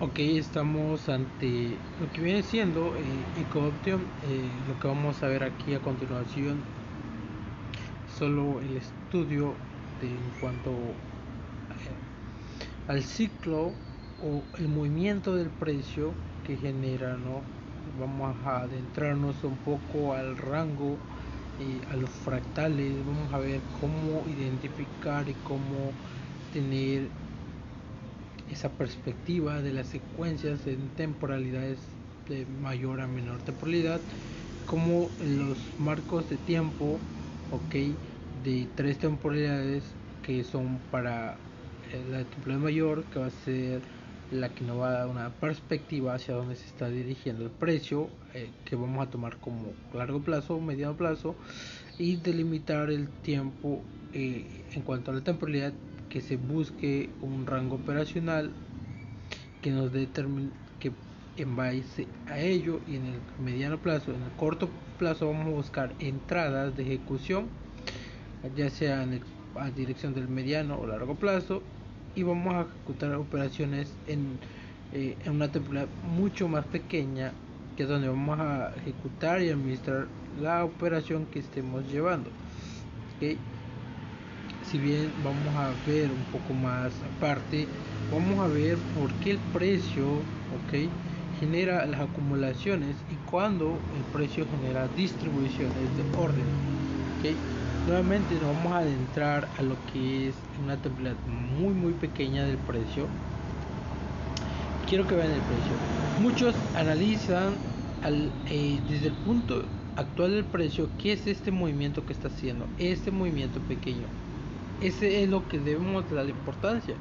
Ok, estamos ante lo que viene siendo EcoOption. Lo que vamos a ver aquí a continuación, solo el estudio en cuanto al ciclo o el movimiento del precio que genera, ¿no? Vamos a adentrarnos un poco al rango, a los fractales. Vamos a ver cómo identificar y cómo tener esa perspectiva de las secuencias en temporalidades de mayor a menor temporalidad, como los marcos de tiempo, ok, de tres temporalidades que son para la temporalidad mayor, que va a ser la que nos va a dar una perspectiva hacia dónde se está dirigiendo el precio, que vamos a tomar como largo plazo, mediano plazo, y delimitar el tiempo en cuanto a la temporalidad, que se busque un rango operacional que nos determine, que en base a ello, y en el mediano plazo, en el corto plazo, vamos a buscar entradas de ejecución, ya sea a dirección del mediano o largo plazo, y vamos a ejecutar operaciones en una temporada mucho más pequeña, que es donde vamos a ejecutar y administrar la operación que estemos llevando. ¿Okay? Si bien vamos a ver un poco más aparte, vamos a ver por qué el precio, ok, genera las acumulaciones y cuando el precio genera distribuciones de orden, ok. Nuevamente nos vamos a adentrar a lo que es una temporalidad muy pequeña del precio. Quiero que vean el precio. Muchos analizan desde el punto actual del precio qué es este movimiento que está haciendo, este movimiento pequeño. Ese es lo que debemos darle importancia.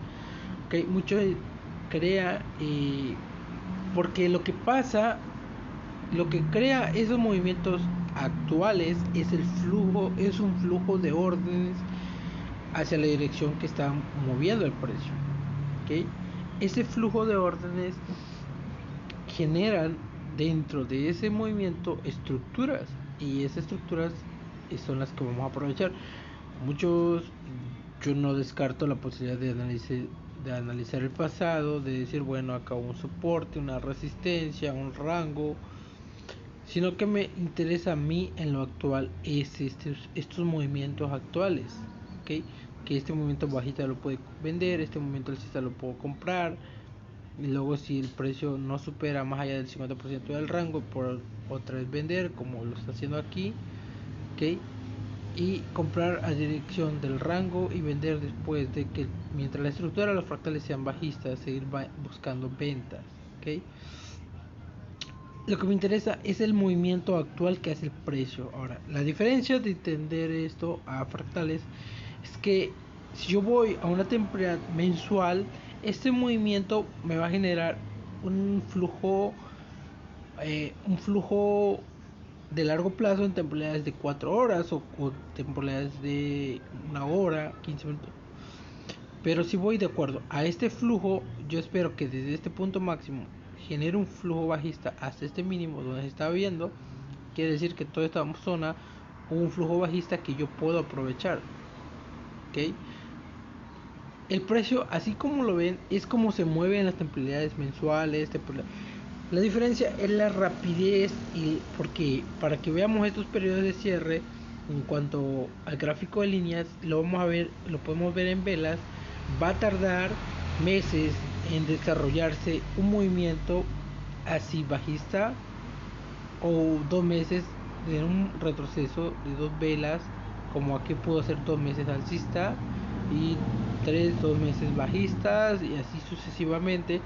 Okay, mucho crea, porque lo que pasa, lo que crea esos movimientos actuales es el flujo, es un flujo de órdenes hacia la dirección que está moviendo el precio. Okay, ese flujo de órdenes generan dentro de ese movimiento estructuras, y esas estructuras son las que vamos a aprovechar. Muchos, yo no descarto la posibilidad de analizar el pasado, de decir, bueno, acá un soporte, una resistencia, un rango, sino que me interesa a mí en lo actual es estos movimientos actuales, ¿okay? Que este movimiento bajista lo puede vender, este movimiento alcista lo puedo comprar, y luego si el precio no supera más allá del 50% del rango, por otra vez vender, como lo está haciendo aquí, ¿ok? Y comprar a dirección del rango y vender después de que, mientras la estructura de los fractales sean bajistas, seguir buscando ventas, ¿ok? Lo que me interesa es el movimiento actual que hace el precio. Ahora, la diferencia de entender esto a fractales es que si yo voy a una temporalidad mensual, este movimiento me va a generar un flujo de largo plazo en temporalidades de 4 horas o temporalidades de 1 hora, 15 minutos. Pero si voy de acuerdo a este flujo, yo espero que desde este punto máximo genere un flujo bajista hasta este mínimo donde se está viendo. Quiere decir que toda esta zona hubo un flujo bajista que yo puedo aprovechar. ¿Okay? El precio, así como lo ven, es como se mueve en las temporalidades mensuales. La diferencia es la rapidez, y porque para que veamos estos periodos de cierre en cuanto al gráfico de líneas, lo vamos a ver, lo podemos ver en velas. Va a tardar meses en desarrollarse un movimiento así bajista, o 2 meses de un retroceso de 2 velas, como aquí pudo ser 2 meses alcista y 2 meses bajistas, y así sucesivamente.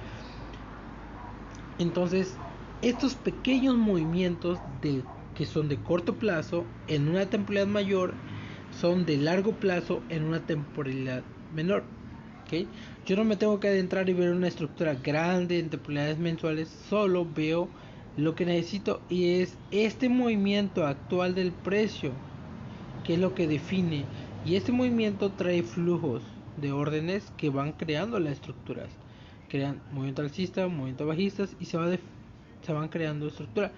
Entonces, estos pequeños movimientos que son de corto plazo en una temporalidad mayor, son de largo plazo en una temporalidad menor. ¿Okay? Yo no me tengo que adentrar y ver una estructura grande en temporalidades mensuales, solo veo lo que necesito, y es este movimiento actual del precio, que es lo que define. Y este movimiento trae flujos de órdenes que van creando las estructuras. Crean movimiento alcista, movimiento bajistas, y se van creando estructura.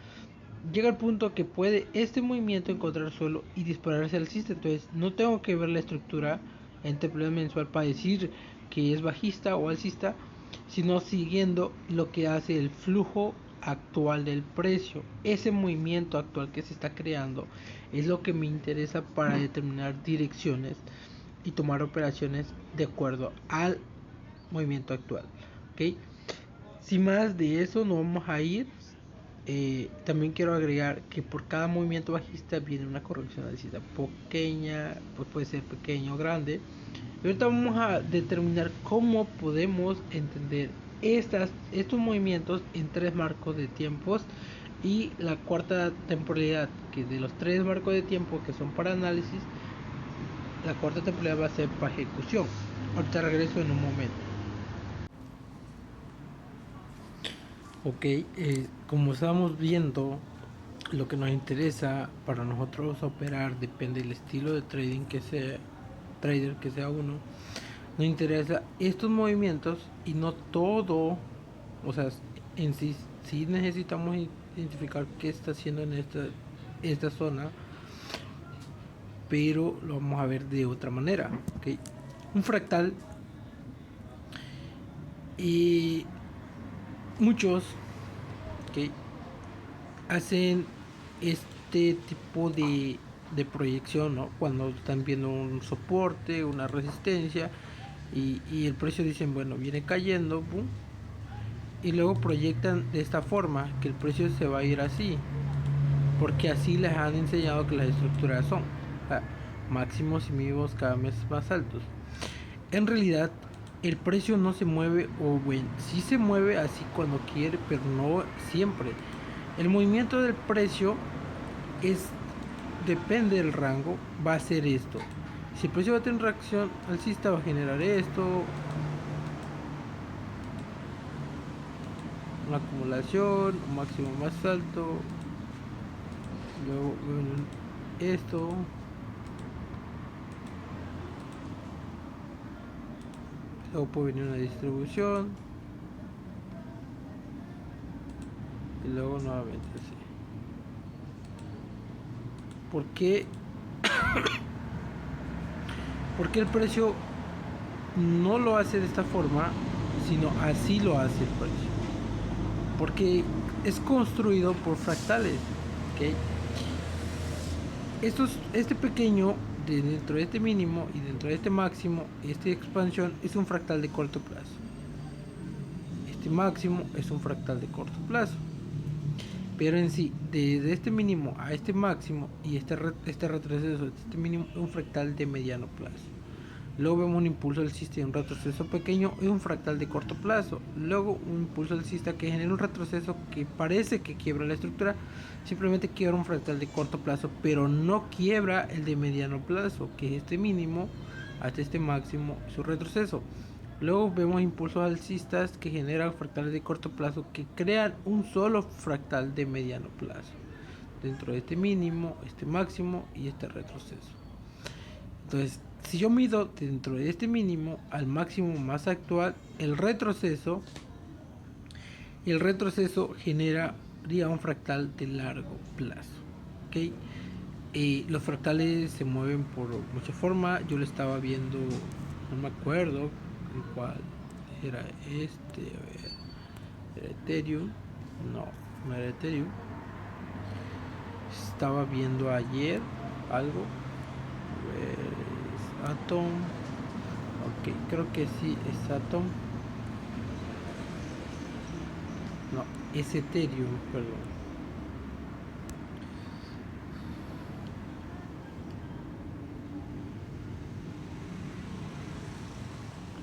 Llega el punto que puede este movimiento encontrar suelo y dispararse alcista. Entonces no tengo que ver la estructura en temporada mensual para decir que es bajista o alcista, sino siguiendo lo que hace el flujo actual del precio. Ese movimiento actual que se está creando es lo que me interesa para determinar direcciones y tomar operaciones de acuerdo al movimiento actual. ¿Ok? Sin más de eso no vamos a ir. También quiero agregar que por cada movimiento bajista viene una corrección alcista pequeña, pues puede ser pequeño o grande. Y ahorita vamos a determinar cómo podemos entender estos movimientos en tres marcos de tiempos y la cuarta temporalidad, que de los tres marcos de tiempo que son para análisis, la cuarta temporalidad va a ser para ejecución. Ahorita regreso en un momento. Ok, como estamos viendo, lo que nos interesa para nosotros operar depende del estilo de trading que sea, trader que sea uno. Nos interesa estos movimientos y no todo, o sea, en sí necesitamos identificar qué está haciendo en esta zona, pero lo vamos a ver de otra manera. ¿Okay? Un fractal, y muchos, ¿okay?, hacen este tipo de proyección, ¿no? Cuando están viendo un soporte, una resistencia y el precio dicen, bueno, viene cayendo, boom, y luego proyectan de esta forma que el precio se va a ir así, porque así les han enseñado que las estructuras son, o sea, máximos y mínimos cada mes más altos. En realidad el precio no se mueve, o bueno, sí se mueve así cuando quiere, pero no siempre. El movimiento del precio depende del rango, va a ser esto. Si el precio va a tener reacción alcista, va a generar esto, una acumulación, un máximo más alto, luego esto, luego puede venir una distribución y luego nuevamente así. ¿Por qué? Porque el precio no lo hace de esta forma, sino así lo hace el precio, porque es construido por fractales. ¿Okay? Este pequeño dentro de este mínimo y dentro de este máximo, esta expansión es un fractal de corto plazo. Este máximo es un fractal de corto plazo. Pero en sí, desde este mínimo a este máximo y este retroceso, este mínimo es un fractal de mediano plazo. Luego vemos un impulso alcista y un retroceso pequeño y un fractal de corto plazo. Luego un impulso alcista que genera un retroceso que parece que quiebra la estructura. Simplemente quiebra un fractal de corto plazo, pero no quiebra el de mediano plazo, que es este mínimo hasta este máximo, su retroceso. Luego vemos impulsos alcistas que generan fractales de corto plazo que crean un solo fractal de mediano plazo dentro de este mínimo, este máximo y este retroceso. Entonces, si yo mido dentro de este mínimo al máximo más actual, el retroceso generaría un fractal de largo plazo. ¿Okay? Los fractales se mueven por muchas formas. Yo lo estaba viendo, no me acuerdo en cuál era este. A ver, ¿era Ethereum? No era Ethereum. Estaba viendo ayer algo. A ver, Atom. Ok, creo que sí es Atom. No, es Ethereum, perdón.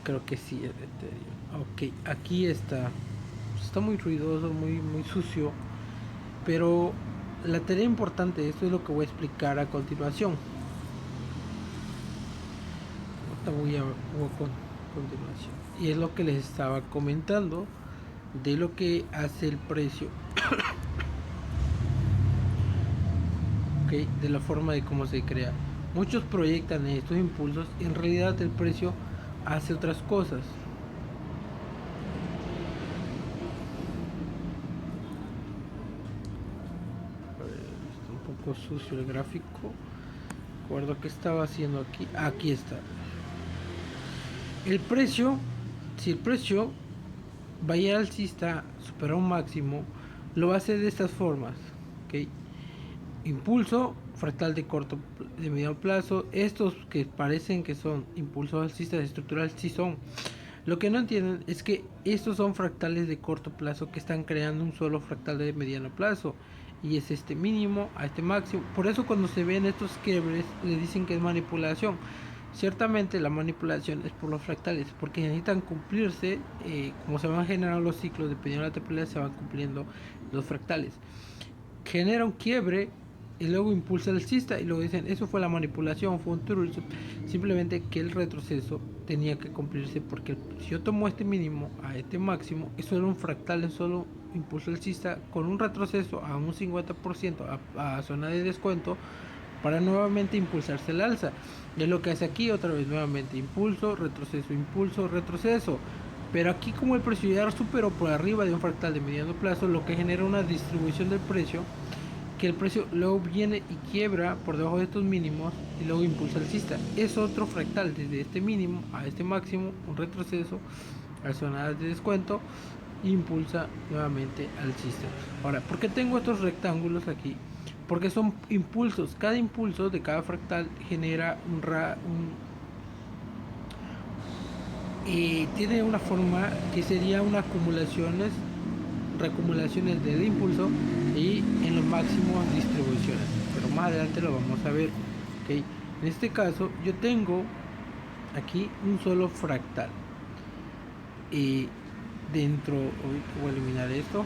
Creo que sí es Ethereum. Ok, aquí está. Está muy ruidoso, muy sucio. Pero la tarea importante de esto es lo que voy a explicar a continuación. Voy a continuación. Y es lo que les estaba comentando de lo que hace el precio. Okay, de la forma de cómo se crea. Muchos proyectan estos impulsos y en realidad el precio hace otras cosas. Está un poco sucio el gráfico. Recuerdo que estaba haciendo aquí. Aquí está. El precio, si el precio va a ir alcista, supera un máximo, lo va a hacer de estas formas, ¿ok? Impulso, fractal de mediano plazo. Estos que parecen que son impulsos alcistas estructurales sí son. Lo que no entienden es que estos son fractales de corto plazo que están creando un solo fractal de mediano plazo, y es este mínimo a este máximo. Por eso cuando se ven estos quiebres le dicen que es manipulación. Ciertamente la manipulación es por los fractales, porque necesitan cumplirse, como se van generando los ciclos, dependiendo de la temporalidad se van cumpliendo los fractales. Genera un quiebre y luego impulsa el alcista, y luego dicen eso fue la manipulación, fue un truco. Simplemente que el retroceso tenía que cumplirse, porque si yo tomo este mínimo a este máximo, eso era un fractal, es solo impulso alcista con un retroceso a un 50% a zona de descuento, para nuevamente impulsarse el alza. Y es lo que hace aquí otra vez, nuevamente impulso, retroceso. Pero aquí, como el precio ya superó por arriba de un fractal de mediano plazo, lo que genera una distribución del precio, que el precio luego viene y quiebra por debajo de estos mínimos y luego impulsa alcista. Es otro fractal desde este mínimo a este máximo, un retroceso a zonas de descuento, impulsa nuevamente alcista. Ahora, ¿por qué tengo estos rectángulos aquí? Porque son impulsos. Cada impulso de cada fractal genera tiene una forma que sería una reacumulaciones del impulso, y en los máximos distribuciones, pero más adelante lo vamos a ver, ¿okay? En este caso yo tengo aquí un solo fractal, y dentro, voy a eliminar esto,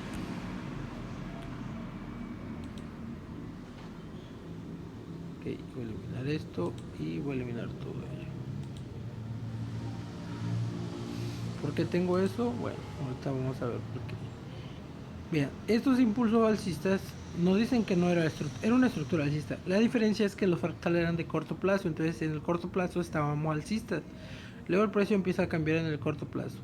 okay, voy a eliminar esto y voy a eliminar todo ello. ¿Por qué tengo eso? Bueno, ahorita vamos a ver por qué. Bien, estos impulsos alcistas nos dicen que no era una estructura alcista. La diferencia es que los fractales eran de corto plazo, entonces en el corto plazo estábamos alcistas. Luego el precio empieza a cambiar en el corto plazo.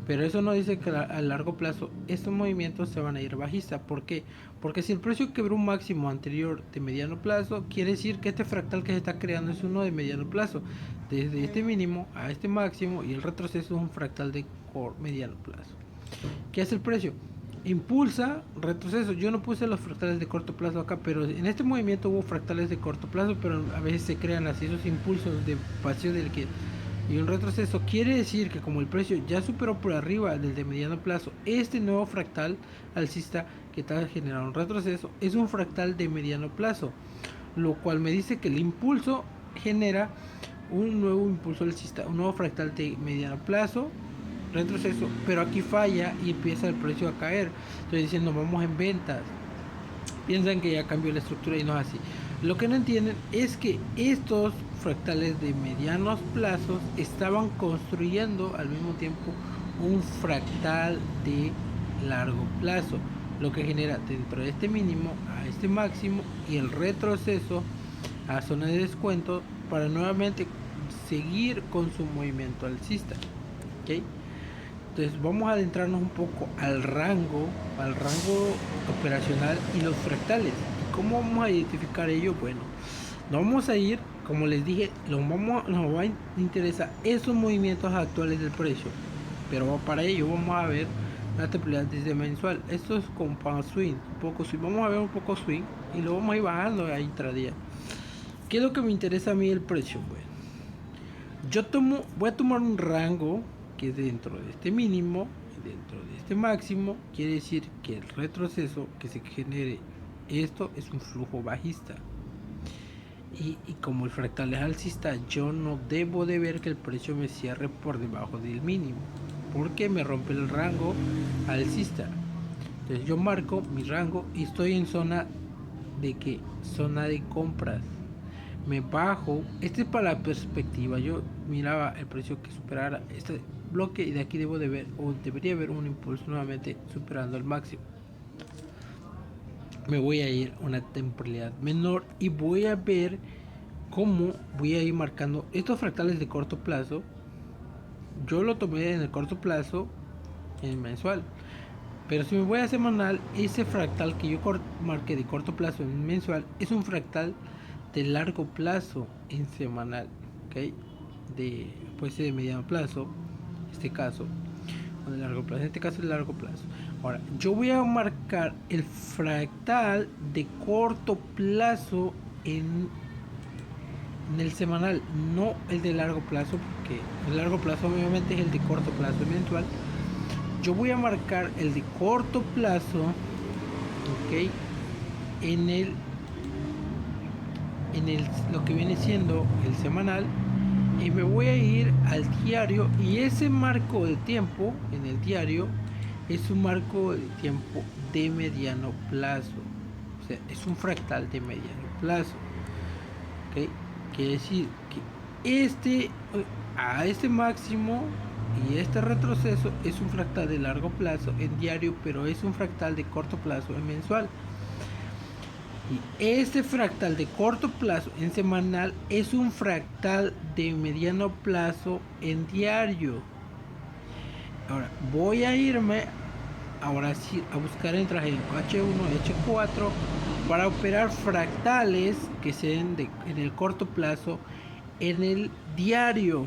Pero eso no dice que a largo plazo estos movimientos se van a ir bajistas. ¿Por qué? Porque si el precio quebró un máximo anterior de mediano plazo, quiere decir que este fractal que se está creando es uno de mediano plazo, desde este mínimo a este máximo, y el retroceso es un fractal de mediano plazo. ¿Qué hace el precio? Impulsa, retroceso. Yo no puse los fractales de corto plazo acá, pero en este movimiento hubo fractales de corto plazo, pero a veces se crean así esos impulsos de vacío de liquidez. Y un retroceso quiere decir que como el precio ya superó por arriba del de mediano plazo, este nuevo fractal alcista que está generando un retroceso es un fractal de mediano plazo, lo cual me dice que el impulso genera un nuevo impulso alcista, un nuevo fractal de mediano plazo, retroceso, pero aquí falla y empieza el precio a caer. Estoy diciendo vamos en ventas, piensan que ya cambió la estructura y no es así. Lo que no entienden es que estos fractales de medianos plazos estaban construyendo al mismo tiempo un fractal de largo plazo, lo que genera dentro de este mínimo a este máximo y el retroceso a zona de descuento para nuevamente seguir con su movimiento alcista. ¿Okay? Entonces vamos a adentrarnos un poco al rango operacional y los fractales. ¿Cómo vamos a identificar ello? Bueno, nos vamos a ir, como les dije, nos va a interesar esos movimientos actuales del precio, pero para ello vamos a ver la temporalidad desde mensual. Esto es con swing, un poco swing. Vamos a ver un poco swing y lo vamos a ir bajando a intradía. ¿Qué es lo que me interesa a mí el precio? Bueno, voy a tomar un rango que dentro de este mínimo y dentro de este máximo, quiere decir que el retroceso que se genere esto es un flujo bajista, y como el fractal es alcista, yo no debo de ver que el precio me cierre por debajo del mínimo, porque me rompe el rango alcista. Entonces yo marco mi rango y estoy en zona de compras. Me bajo, este es para la perspectiva, yo miraba el precio que superara este bloque, y de aquí debo de ver, o debería haber un impulso nuevamente superando el máximo. Me voy a ir a una temporalidad menor y voy a ver cómo voy a ir marcando estos fractales de corto plazo. Yo lo tomé en el corto plazo, en el mensual, pero si me voy a semanal, ese fractal que yo marqué de corto plazo en mensual es un fractal de largo plazo en semanal, ¿ok? Puede ser de mediano plazo, en este caso. o de largo plazo. En este caso, de largo plazo. Ahora, yo voy a marcar el fractal de corto plazo en el semanal, no el de largo plazo, porque el largo plazo obviamente es el de corto plazo mensual. Yo voy a marcar el de corto plazo, ok, en el lo que viene siendo el semanal, y me voy a ir al diario, y ese marco de tiempo en el diario es un marco de tiempo de mediano plazo, o sea, es un fractal de mediano plazo, ¿ok? Quiere decir que a este máximo y este retroceso es un fractal de largo plazo en diario, pero es un fractal de corto plazo en mensual. Y este fractal de corto plazo en semanal es un fractal de mediano plazo en diario. Ahora voy a irme ahora sí a buscar en traje H1, H4 para operar fractales que se den en el corto plazo en el diario.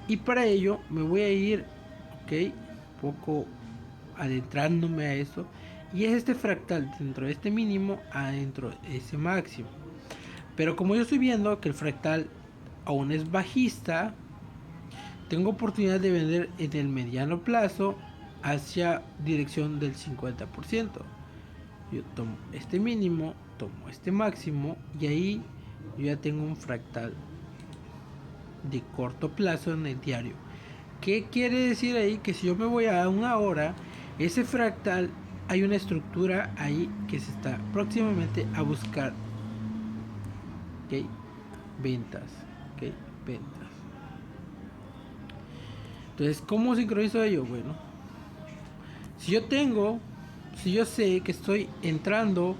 Y para ello me voy a ir, ok, poco adentrándome a eso. Y es este fractal dentro de este mínimo adentro de ese máximo. Pero como yo estoy viendo que el fractal aún es bajista, tengo oportunidad de vender en el mediano plazo hacia dirección del 50%. Yo tomo este mínimo, tomo este máximo, y ahí yo ya tengo un fractal de corto plazo en el diario. ¿Qué quiere decir ahí? Que si yo me voy a una hora, ese fractal, hay una estructura ahí que se está próximamente a buscar, ¿ok? Ventas, ¿ok? Ventas. Entonces, ¿cómo sincronizo ello? Bueno, si yo sé que estoy entrando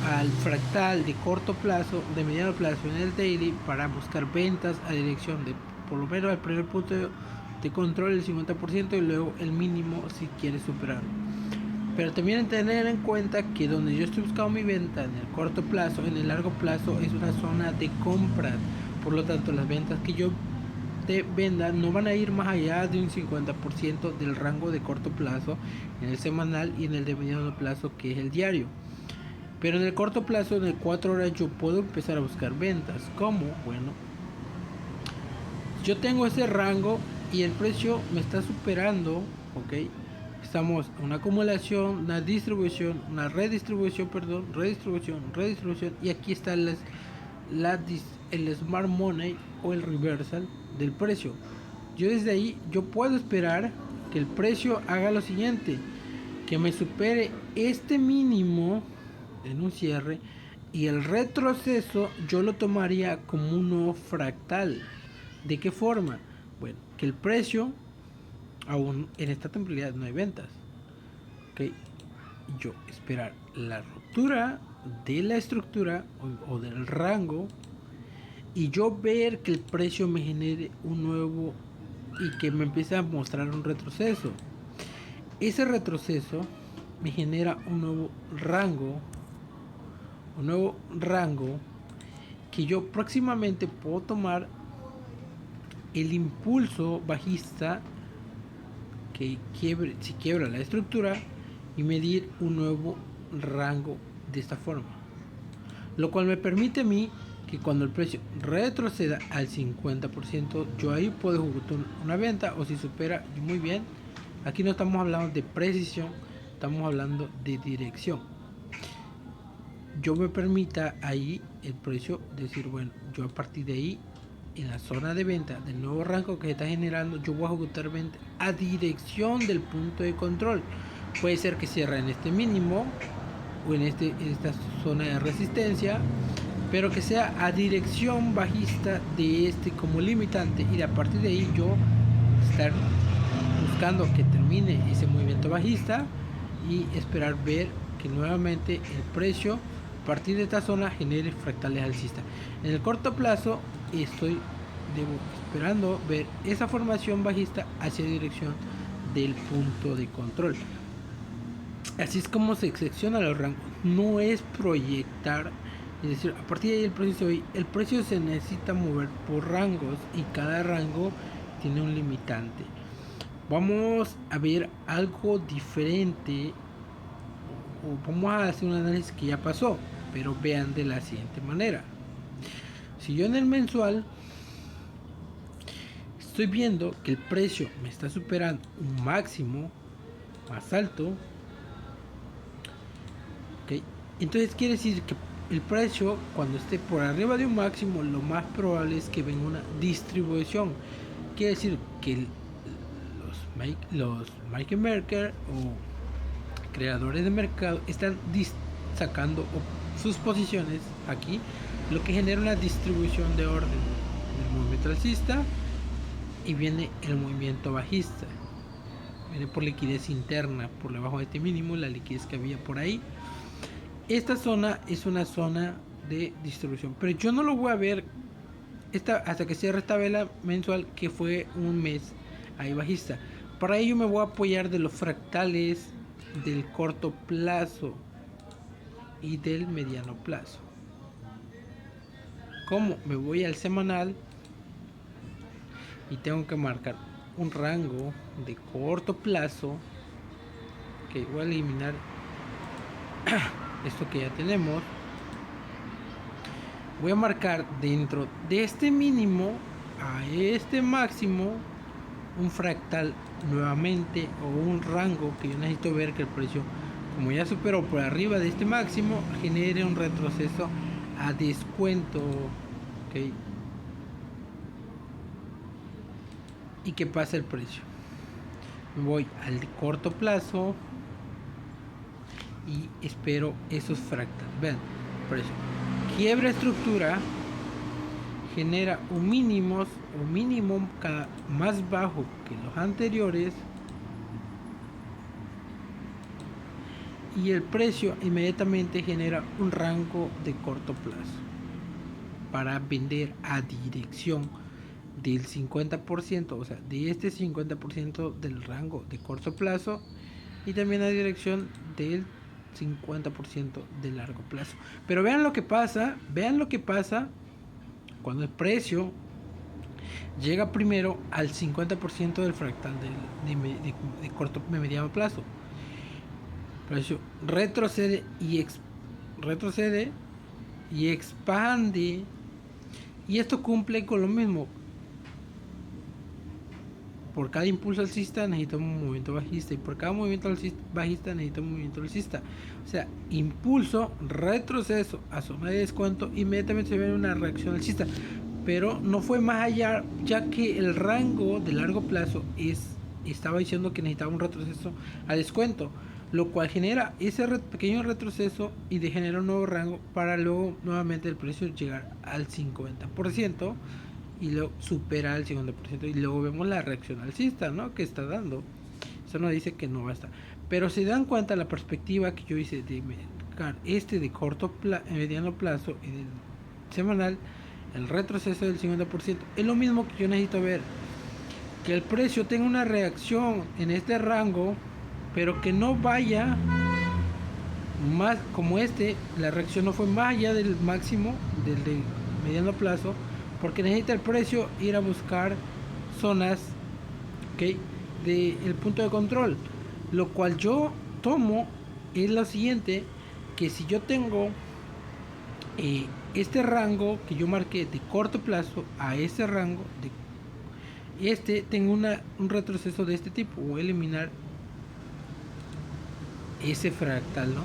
al fractal de corto plazo, de mediano plazo en el daily, para buscar ventas a dirección de por lo menos al primer punto de control, el 50%, y luego el mínimo si quieres superarlo. Pero también tener en cuenta que donde yo estoy buscando mi venta en el corto plazo, en el largo plazo es una zona de compras. Por lo tanto, las ventas que yo te venda no van a ir más allá de un 50% del rango de corto plazo en el semanal y en el de mediano plazo, que es el diario. Pero en el corto plazo, en el 4 horas, yo puedo empezar a buscar ventas. ¿Cómo? Bueno, yo tengo ese rango y el precio me está superando, ok. Estamos en una acumulación, una distribución, una redistribución, y aquí está el smart money o el reversal del precio. Yo desde ahí yo puedo esperar que el precio haga lo siguiente, que me supere este mínimo en un cierre, y el retroceso yo lo tomaría como un nuevo fractal. ¿De qué forma? Bueno, que el precio, aún en esta temporalidad no hay ventas, ¿ok? Yo esperar la ruptura de la estructura o del rango, y yo ver que el precio me genere un nuevo y que me empiece a mostrar un retroceso. Ese retroceso me genera un nuevo rango que yo próximamente puedo tomar el impulso bajista que si quiebra la estructura, y medir un nuevo rango de esta forma, lo cual me permite a mí que cuando el precio retroceda al 50%, yo ahí puedo ejecutar una venta, o si supera, muy bien. Aquí no estamos hablando de precisión, estamos hablando de dirección. Yo me permita ahí el precio decir, bueno, yo a partir de ahí, en la zona de venta del nuevo rango que se está generando, yo voy a ejecutar venta a dirección del punto de control. Puede ser que cierre en este mínimo o en esta zona de resistencia, pero que sea a dirección bajista de este como limitante, y a partir de ahí yo estar buscando que termine ese movimiento bajista y esperar ver que nuevamente el precio a partir de esta zona genere fractales alcistas. En el corto plazo estoy esperando ver esa formación bajista hacia dirección del punto de control. Así es como se secciona los rangos. No es proyectar, es decir, a partir de ahí el precio se necesita mover por rangos, y cada rango tiene un limitante. Vamos a ver algo diferente, o vamos a hacer un análisis que ya pasó, pero vean de la siguiente manera. Si yo en el mensual estoy viendo que el precio me está superando un máximo más alto, ¿okay? Entonces quiere decir que el precio, cuando esté por arriba de un máximo, lo más probable es que venga una distribución. Quiere decir que los market maker o creadores de mercado están sacando sus posiciones aquí, lo que genera una distribución de orden del movimiento alcista, y viene el movimiento bajista. Viene por liquidez interna, por debajo de este mínimo, la liquidez que había por ahí. Esta zona es una zona de distribución, pero yo no lo voy a ver hasta que cierre esta vela mensual, que fue un mes ahí bajista. Para ello me voy a apoyar de los fractales del corto plazo y del mediano plazo. Como me voy al semanal y tengo que marcar un rango de corto plazo, que voy a eliminar esto que ya tenemos. Voy a marcar dentro de este mínimo a este máximo un fractal nuevamente, o un rango que yo necesito ver que el precio, como ya superó por arriba de este máximo, genere un retroceso a descuento, ¿okay? Y que pasa el precio. Voy al corto plazo y espero esos fractales. Vean, precio quiebra estructura, genera un mínimo más bajo que los anteriores, y el precio inmediatamente genera un rango de corto plazo para vender a dirección del 50%, o sea, de este 50% del rango de corto plazo, y también a dirección del 50% de largo plazo. Pero vean lo que pasa cuando el precio llega primero al 50% del fractal de corto y mediano plazo. El precio retrocede y expande, y esto cumple con lo mismo. Por cada impulso alcista necesita un movimiento bajista, y por cada movimiento bajista necesita un movimiento alcista. O sea, impulso, retroceso a zona de descuento, inmediatamente se ve una reacción alcista. Pero no fue más allá, ya que el rango de largo plazo estaba diciendo que necesitaba un retroceso a descuento, lo cual genera ese pequeño retroceso y genera un nuevo rango para luego nuevamente el precio llegar al 50%, y luego supera el 50%, y luego vemos la reacción alcista, ¿no?, que está dando. Eso no dice que no va a estar, pero se dan cuenta la perspectiva que yo hice de de corto mediano plazo y del semanal. El retroceso del 50% es lo mismo que yo necesito ver, que el precio tenga una reacción en este rango, pero que no vaya más, como la reacción no fue más allá del máximo del de mediano plazo, porque necesita el precio ir a buscar zonas, ¿okay?, del punto de control. Lo cual yo tomo es lo siguiente, que si yo tengo este rango que yo marqué de corto plazo a este rango tengo un retroceso de este tipo, voy a eliminar ese fractal, ¿no?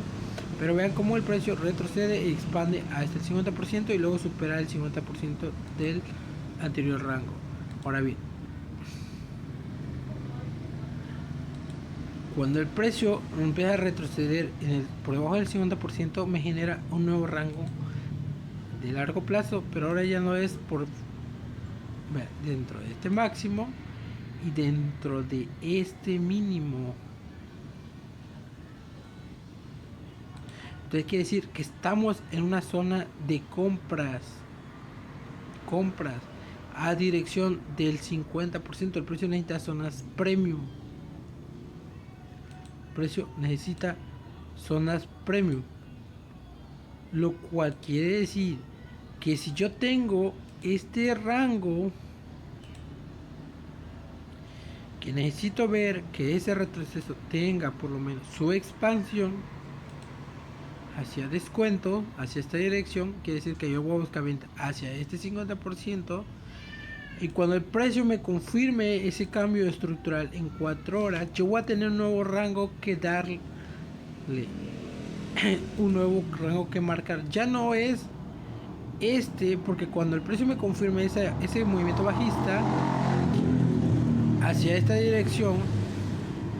Pero vean cómo el precio retrocede y expande hasta el 50% y luego supera el 50% del anterior rango. Ahora bien, cuando el precio empieza a retroceder por debajo del 50%, me genera un nuevo rango de largo plazo, pero ahora ya no es dentro de este máximo y dentro de este mínimo. Entonces quiere decir que estamos en una zona de compras a dirección del 50%. El precio necesita zonas premium. El precio necesita zonas premium, lo cual quiere decir que si yo tengo este rango que necesito ver que ese retroceso tenga por lo menos su expansión hacia descuento, hacia esta dirección, quiere decir que yo voy a buscar venta hacia este 50%. Y cuando el precio me confirme ese cambio estructural en 4 horas, yo voy a tener un nuevo rango que darle, un nuevo rango que marcar. Ya no es este, porque cuando el precio me confirme ese movimiento bajista hacia esta dirección,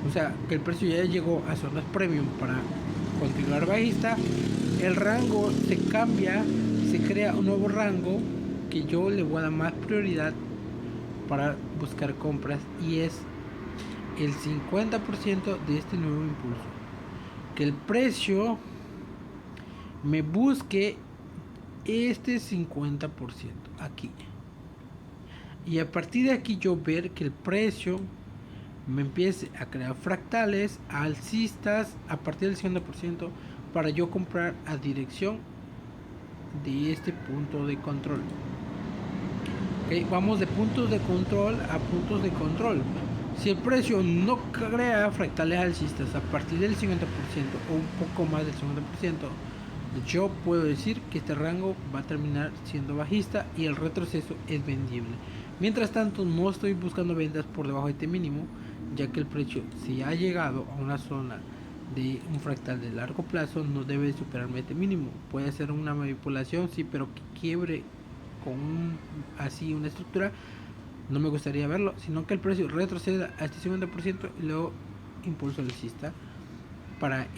o sea que el precio ya llegó a zonas premium para continuar bajista, el rango se cambia, se crea un nuevo rango que yo le voy a dar más prioridad para buscar compras, y es el 50% de este nuevo impulso, que el precio me busque este 50% aquí, y a partir de aquí yo ver que el precio me empiece a crear fractales alcistas a partir del 50% para yo comprar a dirección de este punto de control. Okay, vamos de puntos de control a puntos de control. Si el precio no crea fractales alcistas a partir del 50% o un poco más del 50%, yo puedo decir que este rango va a terminar siendo bajista y el retroceso es vendible. Mientras tanto, no estoy buscando ventas por debajo de este mínimo, ya que el precio, si ha llegado a una zona de un fractal de largo plazo, no debe superarme este mínimo. Puede ser una manipulación, sí, pero que quiebre con así una estructura, no me gustaría verlo, sino que el precio retroceda a este 50% y luego impulso alcista para